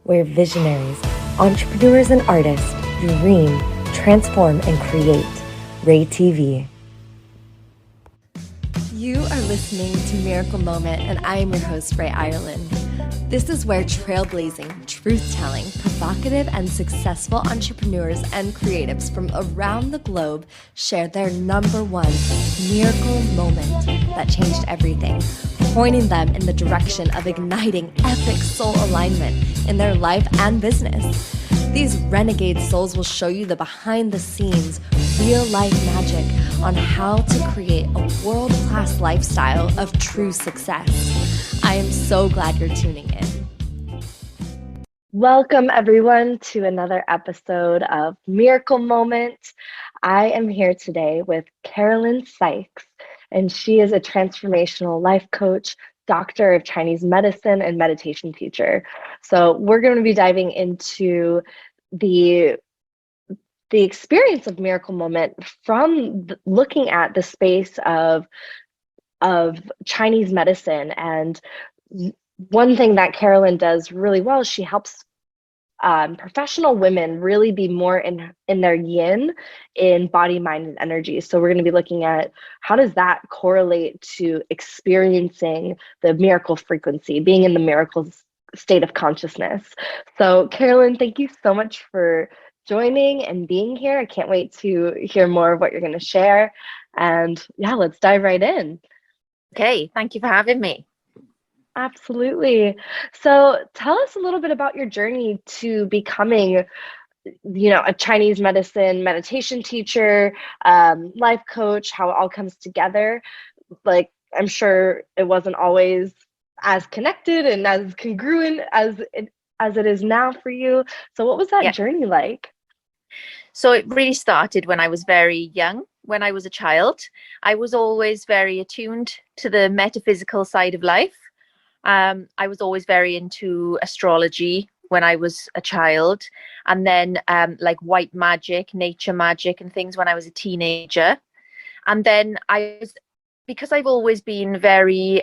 where visionaries, entrepreneurs, and artists dream, transform, and create. Rae TV. You are listening to Miracle Moment, and I am your host, Rae Irelan. This is where trailblazing, truth-telling, provocative, and successful entrepreneurs and creatives from around the globe share their number one miracle moment that changed everything, pointing them in the direction of igniting epic soul alignment in their life and business. These renegade souls will show you the behind-the-scenes, real-life magic on how to create a world-class lifestyle of true success. I am so glad you're tuning in. Welcome, everyone, to another episode of Miracle Moment. I am here today with Carolyn Sykes, and she is a transformational life coach, doctor of Chinese medicine, and meditation teacher. So we're going to be diving into the experience of Miracle Moment from looking at the space of Chinese medicine. And one thing that Carolyn does really well is she helps professional women really be more in their yin, in body, mind, and energy. So we're going to be looking at how does that correlate to experiencing the miracle frequency, being in the miracle state of consciousness. So Carolyn, thank you so much for joining and being here. I can't wait to hear more of what you're going to share. And yeah, let's dive right in. Okay, thank you for having me. Absolutely. So tell us a little bit about your journey to becoming, a Chinese medicine meditation teacher, life coach, how it all comes together. Like, I'm sure it wasn't always as connected and as congruent as it is now for you. So what was that journey like? So it really started when I was very young. When I was a child, I was always very attuned to the metaphysical side of life. I was always very into astrology when I was a child, and then like white magic, nature magic and things when I was a teenager. And then because I've always been very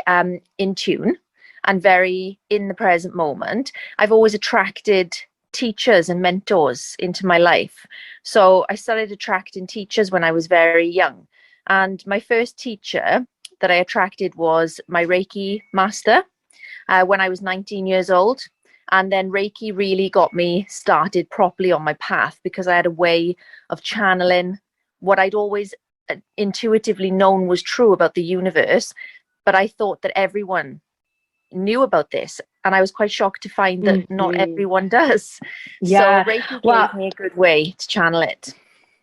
in tune and very in the present moment, I've always attracted teachers and mentors into my life. So I started attracting teachers when I was very young. And my first teacher that I attracted was my Reiki master when I was 19 years old. And then Reiki really got me started properly on my path because I had a way of channeling what I'd always intuitively known was true about the universe. But I thought that everyone knew about this, and I was quite shocked to find that not everyone does. Yeah. So Reiki gave me a good way to channel it.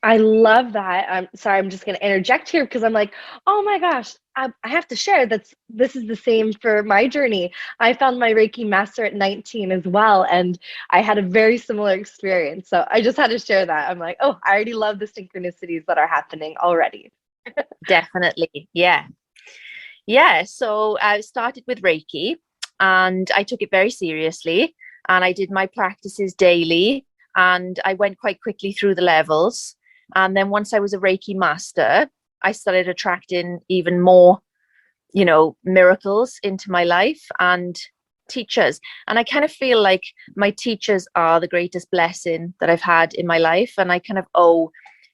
I love that. I'm sorry, I'm just going to interject here because I'm like, oh my gosh, I have to share that this is the same for my journey. I found my Reiki master at 19 as well, and I had a very similar experience. So I just had to share that. I'm like, oh, I already love the synchronicities that are happening already. Definitely. Yeah. Yeah. So I started with Reiki and I took it very seriously, and I did my practices daily, and I went quite quickly through the levels. And then once I was a Reiki master, I started attracting even more, miracles into my life and teachers. And I kind of feel like my teachers are the greatest blessing that I've had in my life. And I kind of owe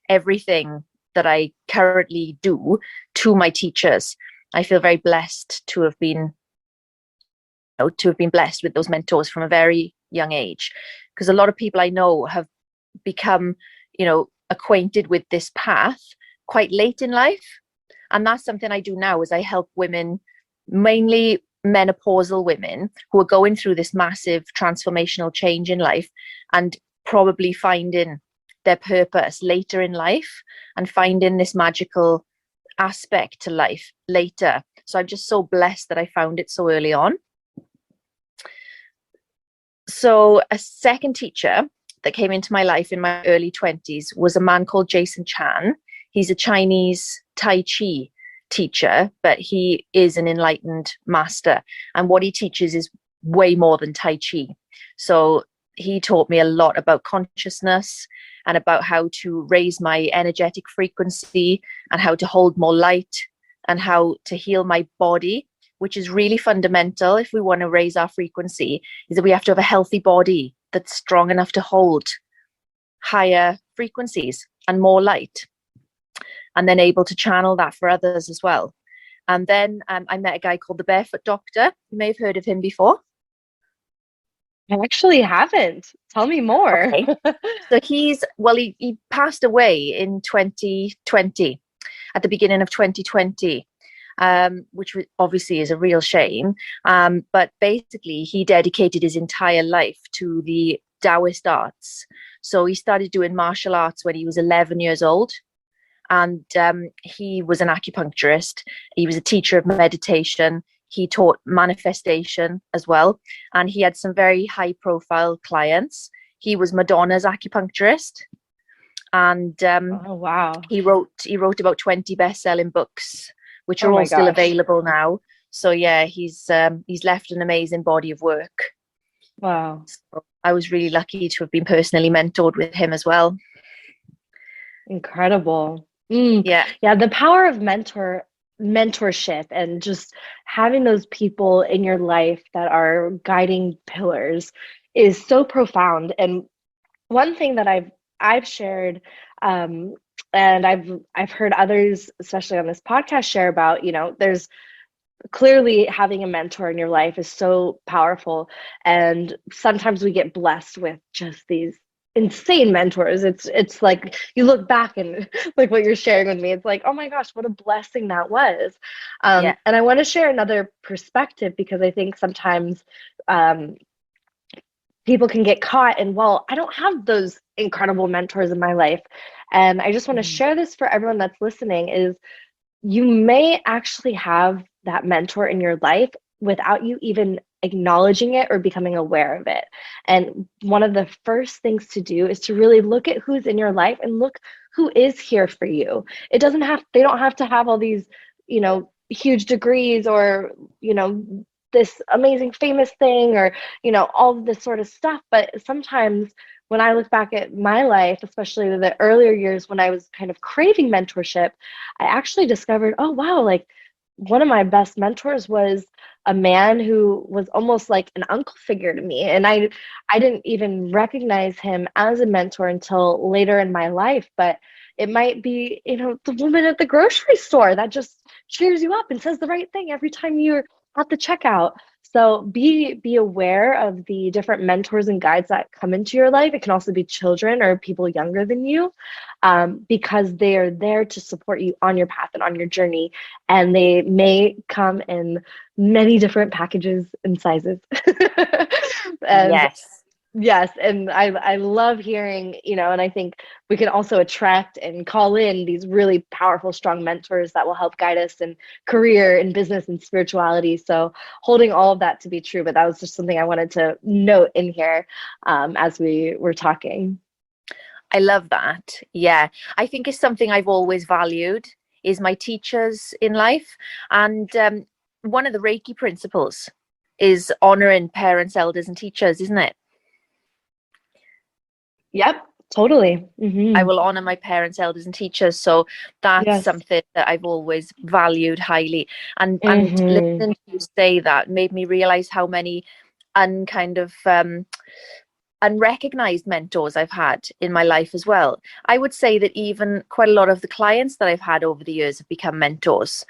everything that I currently do to my teachers. I feel very blessed to have been blessed with those mentors from a very young age, because a lot of people I know have become, acquainted with this path quite late in life. And that's something I do now, is I help women, mainly menopausal women, who are going through this massive transformational change in life and probably finding their purpose later in life and finding this magical aspect to life later. So I'm just so blessed that I found it so early on. So a second teacher that came into my life in my early 20s was a man called Jason Chan. He's a Chinese Tai Chi teacher, but he is an enlightened master. And what he teaches is way more than Tai Chi. So he taught me a lot about consciousness and about how to raise my energetic frequency and how to hold more light and how to heal my body, which is really fundamental if we want to raise our frequency, is that we have to have a healthy body that's strong enough to hold higher frequencies and more light, and then able to channel that for others as well. And then I met a guy called the Barefoot Doctor. You may have heard of him before. I actually haven't. Tell me more. Okay. So he passed away in 2020, at the beginning of 2020, which obviously is a real shame. But basically, he dedicated his entire life to the Taoist arts. So he started doing martial arts when he was 11 years old. And he was an acupuncturist. He was a teacher of meditation. He taught manifestation as well. And he had some very high profile clients. He was Madonna's acupuncturist. And oh, wow. He wrote about 20 best-selling books, which are all still available now. So yeah, he's left an amazing body of work. Wow. So I was really lucky to have been personally mentored with him as well. Incredible. Yeah. The power of mentorship and just having those people in your life that are guiding pillars is so profound. And one thing that I've shared, and I've heard others, especially on this podcast, share about, there's clearly having a mentor in your life is so powerful. And sometimes we get blessed with just these insane mentors. It's like you look back and like what you're sharing with me, it's like, oh my gosh, what a blessing that was. And I want to share another perspective, because I think sometimes people can get caught in, well, I don't have those incredible mentors in my life. And I just want to share this for everyone that's listening, is you may actually have that mentor in your life without you even acknowledging it or becoming aware of it. And one of the first things to do is to really look at who's in your life and look who is here for you. They don't have to have all these, huge degrees or, this amazing famous thing or, all of this sort of stuff. But sometimes when I look back at my life, especially the earlier years when I was kind of craving mentorship, I actually discovered, oh, wow, like one of my best mentors was a man who was almost like an uncle figure to me. And I didn't even recognize him as a mentor until later in my life. But it might be, the woman at the grocery store that just cheers you up and says the right thing every time you're at the checkout. So be aware of the different mentors and guides that come into your life. It can also be children or people younger than you, because they are there to support you on your path and on your journey. And they may come in many different packages and sizes. Yes. And I love hearing, and I think we can also attract and call in these really powerful, strong mentors that will help guide us in career and business and spirituality. So holding all of that to be true, but that was just something I wanted to note in here as we were talking. I love that. Yeah. I think it's something I've always valued is my teachers in life. And one of the Reiki principles is honoring parents, elders, and teachers, isn't it? Yep, totally. Mm-hmm. I will honor my parents, elders, and teachers. So that's something that I've always valued highly. And listening to you say that made me realize how many unrecognized mentors I've had in my life as well. I would say that even quite a lot of the clients that I've had over the years have become mentors.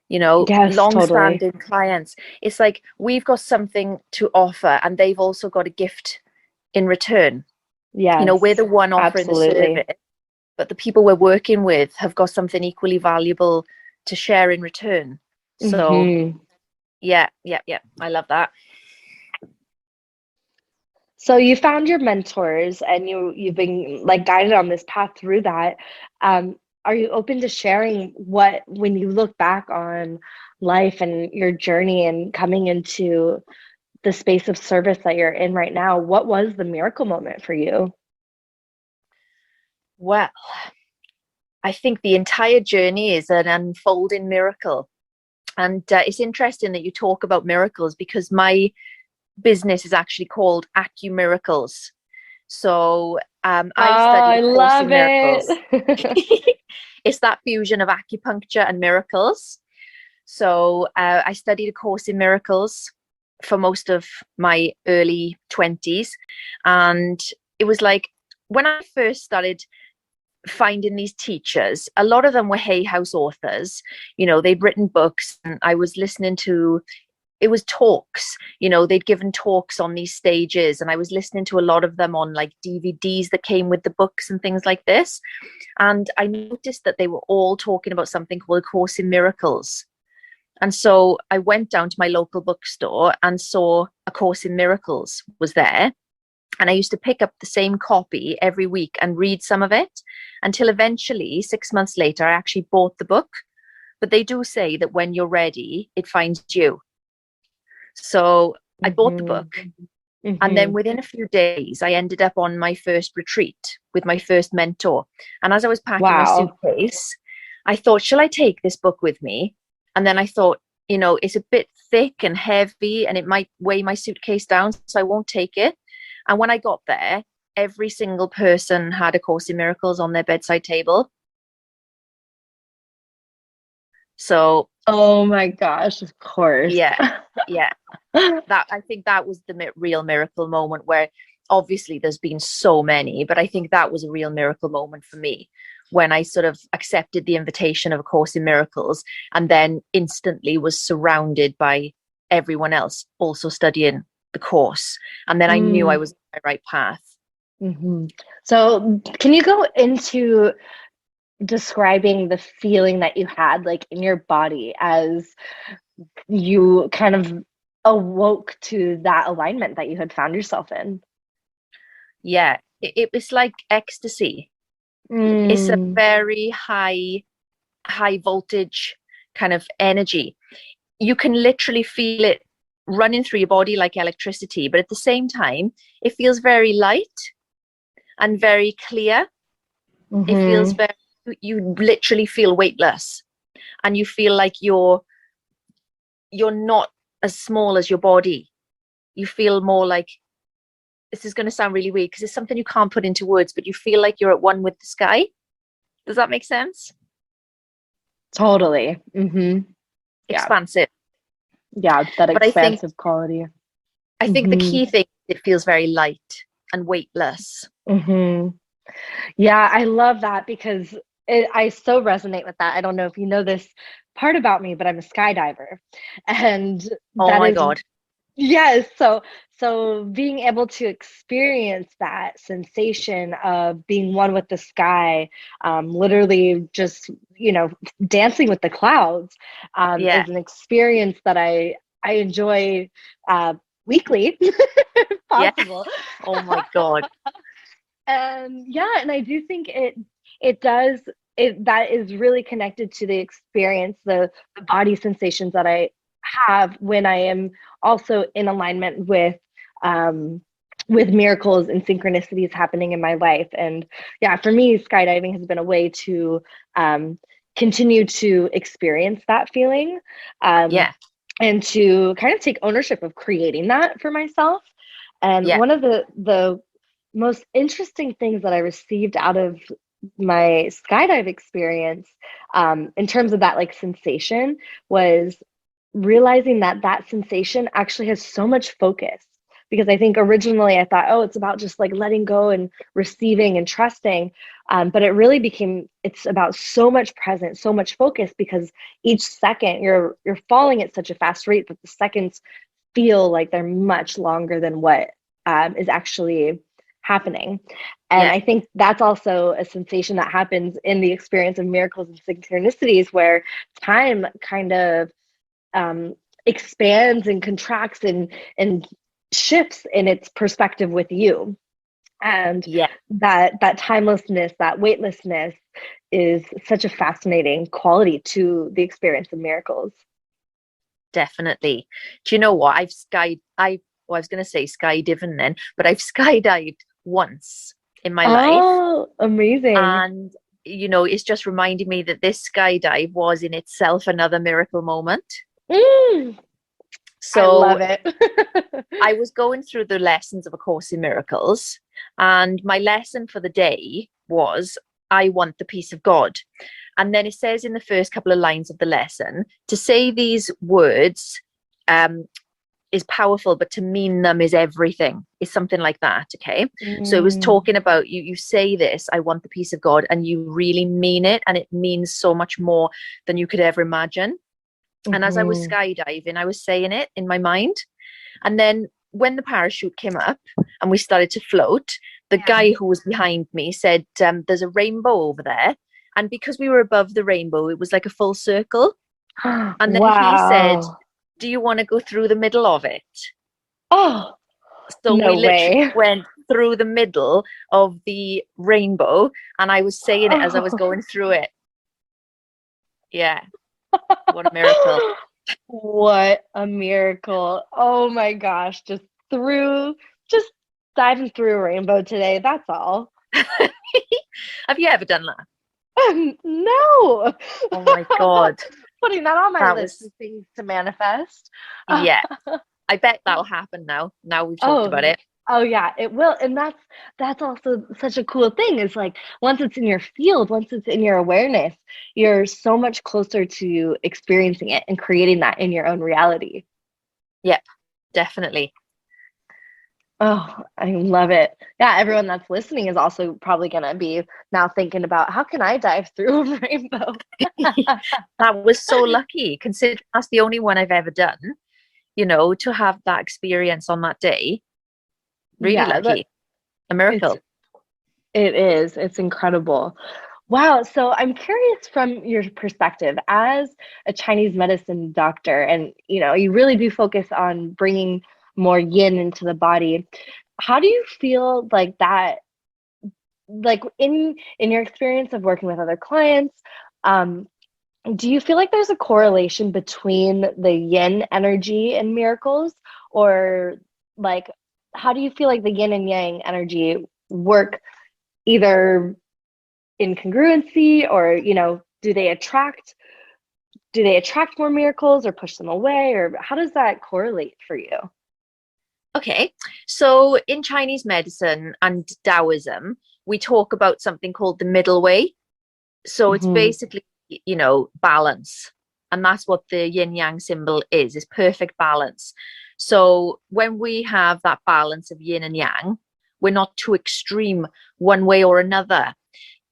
Long-standing clients. It's like we've got something to offer, and they've also got a gift in return. Yeah, we're the one offering the service, but the people we're working with have got something equally valuable to share in return. So yeah, I love that. So you found your mentors and you've been like guided on this path through that. Are you open to sharing when you look back on life and your journey and coming into the space of service that you're in right now, what was the miracle moment for you? Well, I think the entire journey is an unfolding miracle. And it's interesting that you talk about miracles, because my business is actually called AcuMiracles. So I love it. It's that fusion of acupuncture and miracles. So I studied a course in miracles. for most of my early 20s. And it was like, when I first started finding these teachers, a lot of them were Hay House authors. They'd written books, and I was listening to, it was talks, they'd given talks on these stages, and I was listening to a lot of them on like DVDs that came with the books and things like this. And I noticed that they were all talking about something called A Course in Miracles. And so I went down to my local bookstore and saw A Course in Miracles was there. And I used to pick up the same copy every week and read some of it, until eventually 6 months later, I actually bought the book. But they do say that when you're ready, it finds you. So I bought the book. And then within a few days, I ended up on my first retreat with my first mentor. And as I was packing my suitcase, I thought, shall I take this book with me? And then I thought, it's a bit thick and heavy, and it might weigh my suitcase down, so I won't take it. And when I got there, every single person had A Course in Miracles on their bedside table. So, oh my gosh, of course. Yeah. I think that was the real miracle moment, where obviously there's been so many, but I think that was a real miracle moment for me, when I sort of accepted the invitation of A Course in Miracles, and then instantly was surrounded by everyone else also studying the course. And then I knew I was on the right path. So can you go into describing the feeling that you had like in your body as you kind of awoke to that alignment that you had found yourself in? Yeah, it was like ecstasy. It's a very high voltage kind of energy. You can literally feel it running through your body like electricity, but at the same time, it feels very light and very clear. It feels you literally feel weightless, and you feel like you're not as small as your body. You feel more like, this is going to sound really weird because it's something you can't put into words, but you feel like you're at one with the sky. Does that make sense? Totally. Expansive. Yeah, that expansive quality. I think the key thing, it feels very light and weightless. Yeah, I love that, because I so resonate with that. I don't know if you know this part about me, but I'm a skydiver. And oh my God. Yes. So being able to experience that sensation of being one with the sky, literally just, dancing with the clouds, is an experience that I enjoy weekly, if possible. Yeah. Oh my God. And I do think that is really connected to the experience, the body sensations that I have when I am also in alignment with miracles and synchronicities happening in my life. And for me, skydiving has been a way to continue to experience that feeling, and to kind of take ownership of creating that for myself. And one of the most interesting things that I received out of my skydive experience, in terms of that like sensation, was realizing that sensation actually has so much focus. Because I think originally I thought, it's about just like letting go and receiving and trusting, but it really it's about so much presence, so much focus, because each second you're falling at such a fast rate that the seconds feel like they're much longer than what is actually happening. And I think that's also a sensation that happens in the experience of miracles and synchronicities, where time kind of expands and contracts and shifts in its perspective with you. And that timelessness, that weightlessness, is such a fascinating quality to the experience of miracles. Definitely. Do you know what? I was going to say skydiving then, but I've skydived once in my life. Oh, amazing. And, it's just reminding me that this skydive was in itself another miracle moment. So I love it. I was going through the lessons of A Course in Miracles, and my lesson for the day was, I want the peace of God. And then it says in the first couple of lines of the lesson to say these words is powerful, but to mean them is everything. It's something like that. Okay. So it was talking about you say this, I want the peace of God, and you really mean it, and it means so much more than you could ever imagine. And as I was skydiving, I was saying it in my mind. And then when the parachute came up and we started to float, the guy who was behind me said, there's a rainbow over there. And because we were above the rainbow, it was like a full circle. And then he said, do you want to go through the middle of it? Oh, so no we literally way. went through the middle of the rainbow, and I was saying it as I was going through it. Yeah. What a miracle. What a miracle. Oh my gosh. Just diving through a rainbow today. That's all. Have you ever done that? No. Oh my God. Putting that on my list of things to manifest. Yeah. I bet that'll happen now. Now we've talked about it. Oh yeah, it will. And that's also such a cool thing. It's like once it's in your field, once it's in your awareness, you're so much closer to experiencing it and creating that in your own reality. Yep, definitely. Oh, I love it. Yeah, everyone that's listening is also probably going to be now thinking about how can I dive through a rainbow? That was so lucky, considering that's the only one I've ever done, to have that experience on that day. Really lucky. A miracle. It is. It's incredible. Wow. So I'm curious from your perspective as a Chinese medicine doctor, and you really do focus on bringing more yin into the body. How do you feel like that, like in your experience of working with other clients, do you feel like there's a correlation between the yin energy and miracles, or like how do you feel like the yin and yang energy work either in congruency, or do they attract more miracles or push them away, or how does that correlate for you? Okay, so in Chinese medicine and Taoism, we talk about something called the middle way. So it's basically, balance. And that's what the yin yang symbol is perfect balance. So when we have that balance of yin and yang, we're not too extreme one way or another.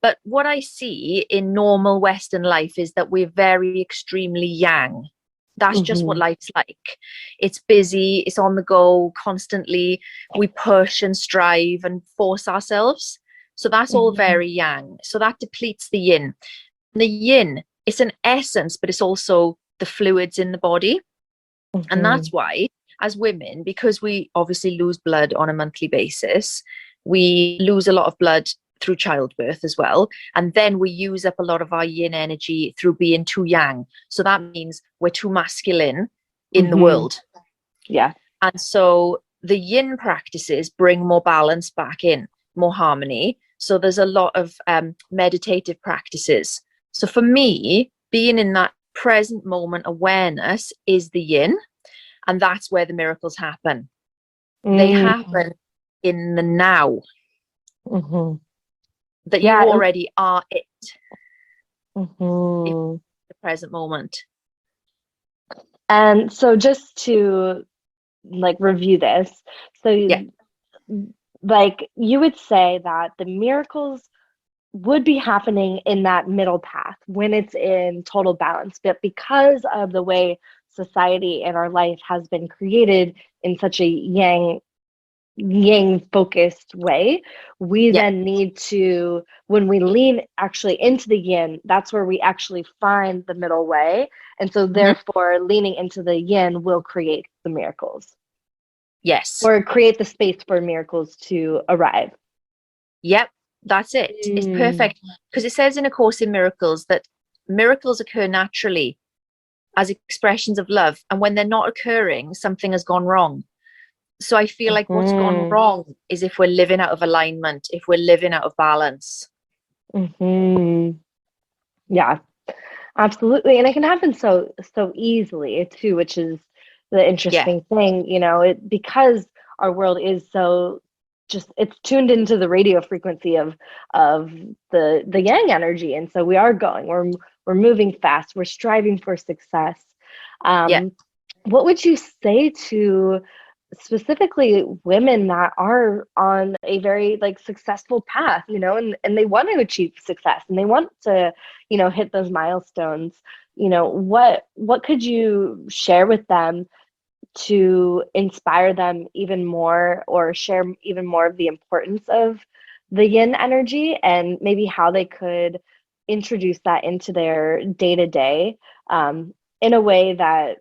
But what I see in normal Western life is that we're very extremely yang. That's just what life's like. It's busy, it's on the go constantly. We push and strive and force ourselves. So that's all very yang. So that depletes the yin. And the yin, it's an essence, but it's also the fluids in the body. And that's why, as women, because we obviously lose blood on a monthly basis, we lose a lot of blood through childbirth as well, and then we use up a lot of our yin energy through being too yang. So that means we're too masculine in the world. Yeah. And so the yin practices bring more balance back in, more harmony. So there's a lot of meditative practices. So for me, being in that present moment awareness is the yin, and that's where the miracles happen. They happen in the now. That you already are it. The present moment. And so just to review this, so like you would say that the miracles would be happening in that middle path when it's in total balance, but because of the way society and our life has been created in such a yang focused way, we then need to, when we lean actually into the yin, that's where we actually find the middle way. And so therefore leaning into the yin will create the miracles. Yes. Or create the space for miracles to arrive. Yep, that's it. It's perfect. Because it says in A Course in Miracles that miracles occur naturally as expressions of love. And when they're not occurring, something has gone wrong. So I feel like what's gone wrong is if we're living out of alignment, if we're living out of balance. Yeah, absolutely. And it can happen so easily too, which is the interesting thing, because our world is so it's tuned into the radio frequency of the yang energy. And so we're moving fast, we're striving for success. what would you say to specifically women that are on a very like successful path, and they want to achieve success and they want to, hit those milestones? What could you share with them to inspire them even more, or share even more of the importance of the yin energy, and maybe how they could introduce that into their day to day in a way that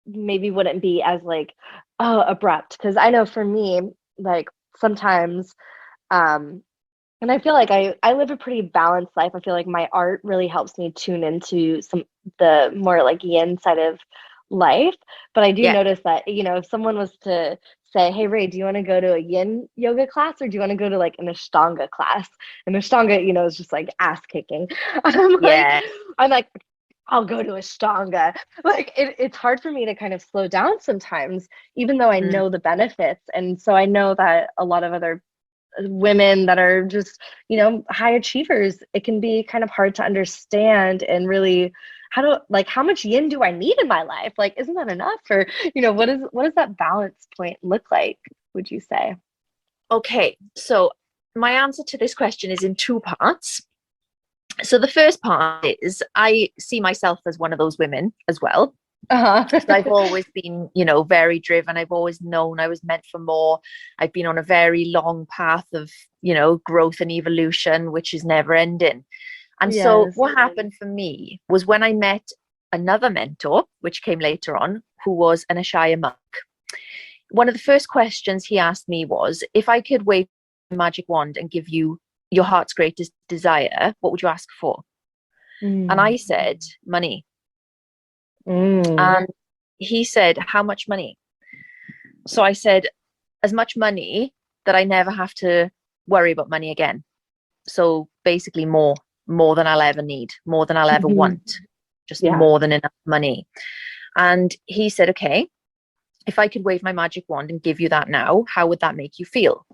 maybe wouldn't be as like abrupt? Because I know for me, like sometimes and I feel like I live a pretty balanced life. I feel like my art really helps me tune into the more like yin side of life. But I do Yeah. notice that, if someone was to say, "Hey Ray, do you want to go to a yin yoga class, or do you want to go to like an Ashtanga class?" And Ashtanga, is just like ass kicking. Yeah. I'm like, I'll go to Ashtanga. Like it's hard for me to kind of slow down sometimes, even though I Mm. know the benefits. And so I know that a lot of other women that are just, high achievers, it can be kind of hard to understand and really how much yin do I need in my life? Like, isn't that enough? Or, what does that balance point look like, would you say? Okay, so my answer to this question is in two parts. So the first part is I see myself as one of those women as well. So I've always been, very driven. I've always known I was meant for more. I've been on a very long path of, growth and evolution, which is never ending. And so Yes. what happened for me was when I met another mentor, which came later on, who was an Ashaya monk. One of the first questions he asked me was, if I could wave a magic wand and give you your heart's greatest desire, what would you ask for? And I said, money. Mm. And he said, how much money? So I said, as much money that I never have to worry about money again. So basically more than I'll ever need, more than I'll ever want, just Yeah. more than enough money. And he said, okay, if I could wave my magic wand and give you that now, how would that make you feel?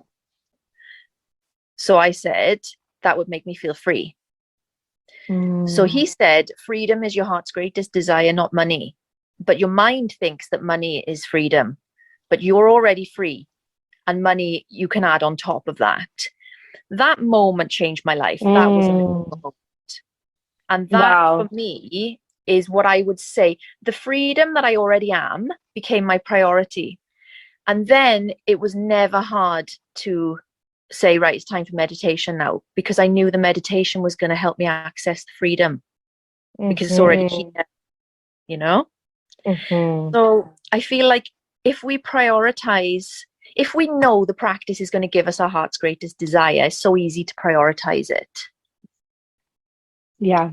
So I said, that would make me feel free. So he said, freedom is your heart's greatest desire, not money. But your mind thinks that money is freedom, but you're already free. And money, you can add on top of that. That moment changed my life. That was a moment. And that Wow. for me is what I would say. The freedom that I already am became my priority. And then it was never hard to say, right, it's time for meditation now, because I knew the meditation was going to help me access the freedom because it's already here. So I feel like if we prioritize, if we know the practice is going to give us our heart's greatest desire, it's so easy to prioritize it. Yeah,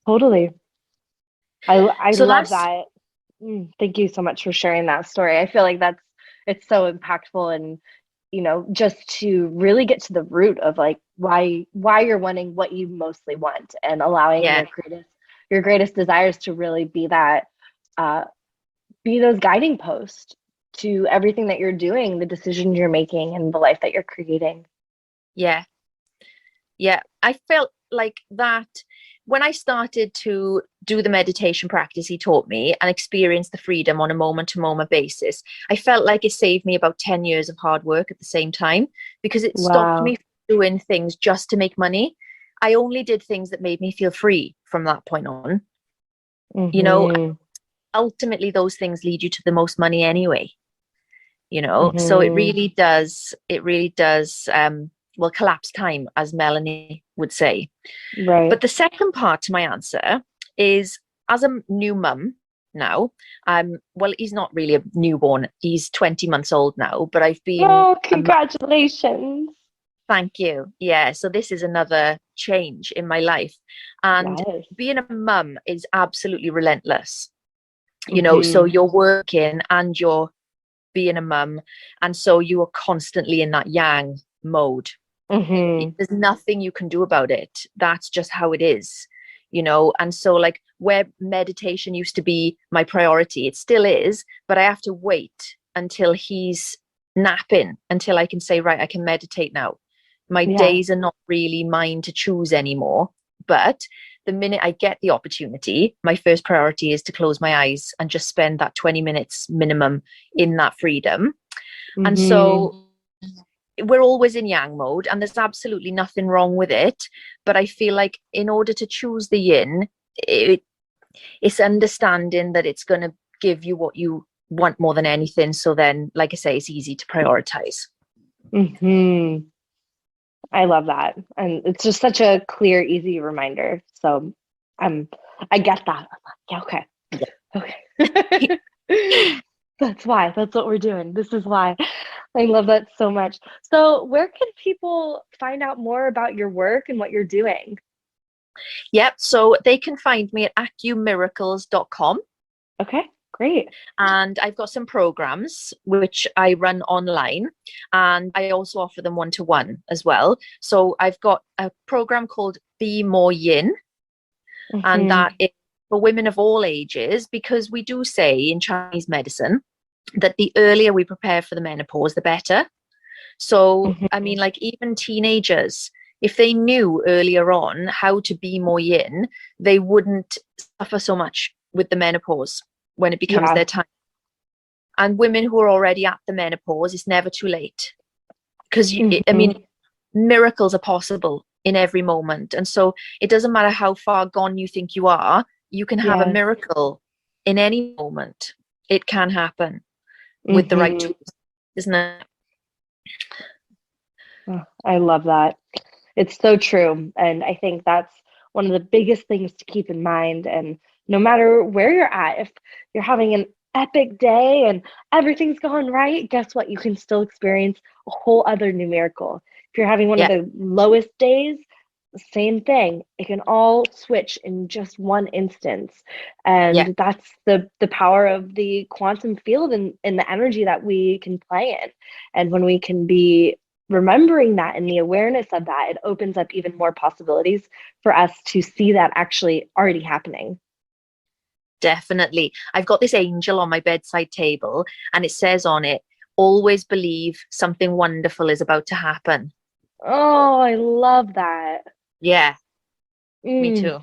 totally. I So love that's, that. Thank you so much for sharing that story. I feel like it's so impactful, and just to really get to the root of like why you're wanting what you mostly want, and allowing yeah, your greatest desires to really be that be those guiding posts to everything that you're doing, the decisions you're making, and the life that you're creating. yeah. I felt like that when I started to do the meditation practice he taught me and experience the freedom on a moment to moment basis, I felt like it saved me about 10 years of hard work at the same time, because it stopped Wow. me from doing things just to make money. I only did things that made me feel free from that point on. Ultimately those things lead you to the most money anyway. So it really does well, collapse time, as Melanie would say. Right. But the second part to my answer is, as a new mum now, well, he's not really a newborn, he's 20 months old now, but I've been Congratulations. Thank you. Yeah, so this is another change in my life, and Yes. being a mum is absolutely relentless. So you're working and you're being a mum, and so you are constantly in that yang mode. There's nothing you can do about it. That's just how it is. And so like where meditation used to be my priority, it still is, but I have to wait until he's napping until I can say, right, I can meditate now. My days are not really mine to choose anymore, but the minute I get the opportunity, my first priority is to close my eyes and just spend that 20 minutes minimum in that freedom. Mm-hmm. And so we're always in yang mode, and there's absolutely nothing wrong with it. But I feel like in order to choose the yin, it's understanding that it's going to give you what you want more than anything. So then, like I say, it's easy to prioritize. Mm-hmm. I love that. And it's just such a clear, easy reminder. So I get that. Yeah, okay. Okay. That's what we're doing. This is why. I love that so much. So where can people find out more about your work and what you're doing? Yep. So they can find me at acumiracles.com. Okay, great. And I've got some programs which I run online, and I also offer them one-to-one as well. So I've got a program called Be More Yin, mm-hmm. and that is for women of all ages, because we do say in Chinese medicine that the earlier we prepare for the menopause, the better. So, mm-hmm. I mean, like even teenagers, if they knew earlier on how to be more yin, they wouldn't suffer so much with the menopause when it becomes their time. And women who are already at the menopause, it's never too late. Because, mm-hmm. I mean, miracles are possible in every moment. And so it doesn't matter how far gone you think you are, you can have a miracle in any moment. It can happen with the right tools, isn't it? Oh, I love that. It's so true. And I think that's one of the biggest things to keep in mind. And no matter where you're at, if you're having an epic day and everything's going right, guess what? You can still experience a whole other new miracle. If you're having one of the lowest days, same thing. It can all switch in just one instance. And that's the power of the quantum field and the energy that we can play in. And when we can be remembering that and the awareness of that, it opens up even more possibilities for us to see that actually already happening. Definitely. I've got this angel on my bedside table, and it says on it, always believe something wonderful is about to happen. Oh, I love that. Yeah, me too.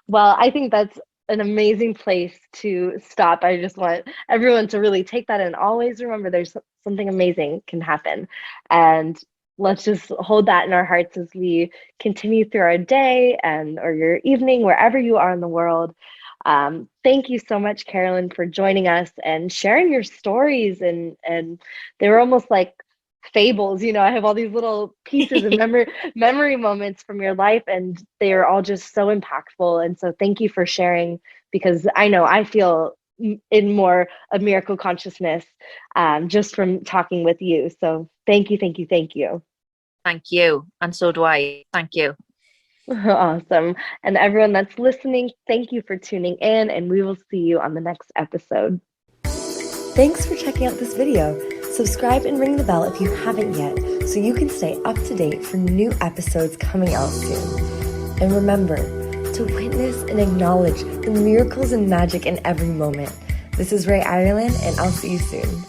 Well, I think that's an amazing place to stop. I just want everyone to really take that and always remember there's something amazing can happen. And let's just hold that in our hearts as we continue through our day or your evening, wherever you are in the world. Thank you so much, Carolyn, for joining us and sharing your stories. And they were almost like fables, I have all these little pieces of memory moments from your life, and they are all just so impactful. And so thank you for sharing, because I know I feel in more of miracle consciousness just from talking with you. So thank you. Thank you. And so do I. Thank you. Awesome. And everyone that's listening, thank you for tuning in, and we will see you on the next episode. Thanks for checking out this video. Subscribe and ring the bell if you haven't yet, so you can stay up to date for new episodes coming out soon. And remember to witness and acknowledge the miracles and magic in every moment. This is Rae Irelan, and I'll see you soon.